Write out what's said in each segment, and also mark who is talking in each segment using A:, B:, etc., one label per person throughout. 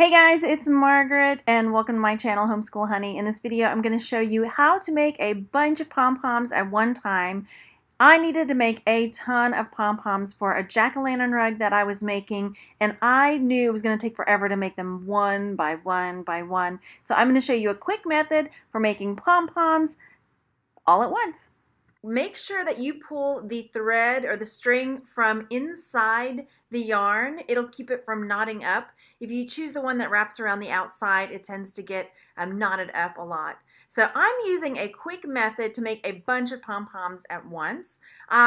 A: Hey guys, it's Margaret and welcome to my channel Homeschool Honey. In this video I'm going to show you how to make a bunch of pom-poms at one time. I needed to make a ton of pom-poms for a jack-o'-lantern rug that I was making, and I knew it was going to take forever to make them one by one by one. So I'm going to show you a quick method for making pom-poms all at once. Make sure that you pull the thread or the string from inside the yarn. It'll keep it from knotting up. If you choose the one that wraps around the outside, it tends to get knotted up a lot. So I'm using a quick method to make a bunch of pom-poms at once.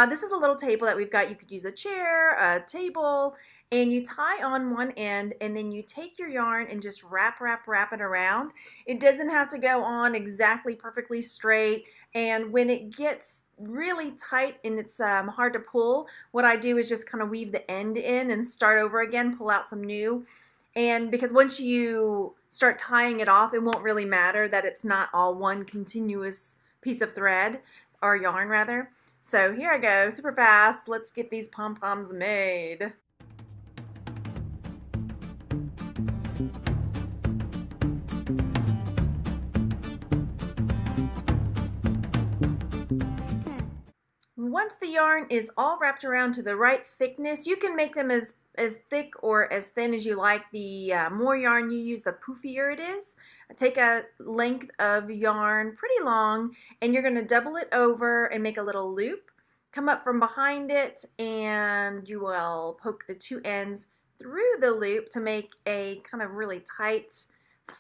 A: This is a little table that we've got. You could use a chair, a table, and you tie on one end and then you take your yarn and just wrap it around. It doesn't have to go on exactly perfectly straight, and when it gets really tight and it's hard to pull, what I do is just kind of weave the end in and start over again, pull out some new. And because once you start tying it off, it won't really matter that it's not all one continuous piece of thread, or yarn rather. So here I go, super fast. Let's get these pom-poms made. Once the yarn is all wrapped around to the right thickness, you can make them as thick or as thin as you like. The more yarn you use, the poofier it is. Take a length of yarn pretty long, and you're going to double it over and make a little loop. Come up from behind it, and you will poke the two ends through the loop to make a kind of really tight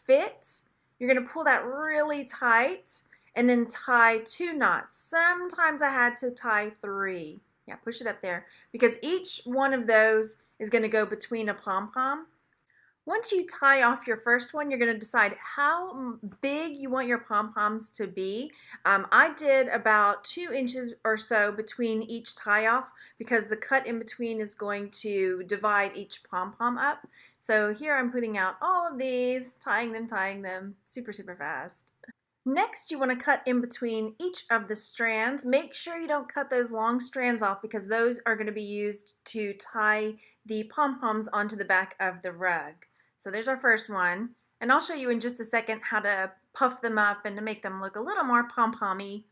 A: fit. You're going to pull that really tight and then tie 2 knots. Sometimes I had to tie 3. Yeah, push it up there, because each one of those is going to go between a pom-pom. Once you tie off your first one, you're going to decide how big you want your pom-poms to be. I did about 2 inches or so between each tie-off, because the cut in between is going to divide each pom-pom up. So here I'm putting out all of these, tying them super fast. Next, you want to cut in between each of the strands. Make sure you don't cut those long strands off, because those are going to be used to tie the pom-poms onto the back of the rug. So there's our first one, and I'll show you in just a second how to puff them up and to make them look a little more pom-pommy.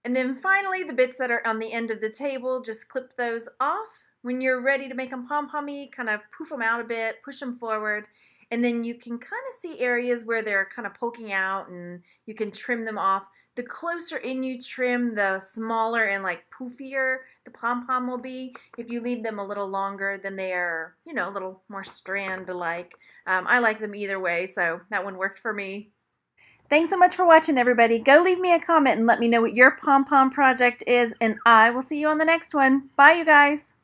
A: And then finally, the bits that are on the end of the table, just clip those off. When you're ready to make them pom-pommy, kind of poof them out a bit, push them forward, and then you can kind of see areas where they're kind of poking out, and you can trim them off. The closer in you trim, the smaller and like poofier the pom-pom will be. If you leave them a little longer, then they are, a little more strand-like. I like them either way, so that one worked for me. Thanks so much for watching, everybody. Go leave me a comment and let me know what your pom-pom project is, and I will see you on the next one. Bye, you guys.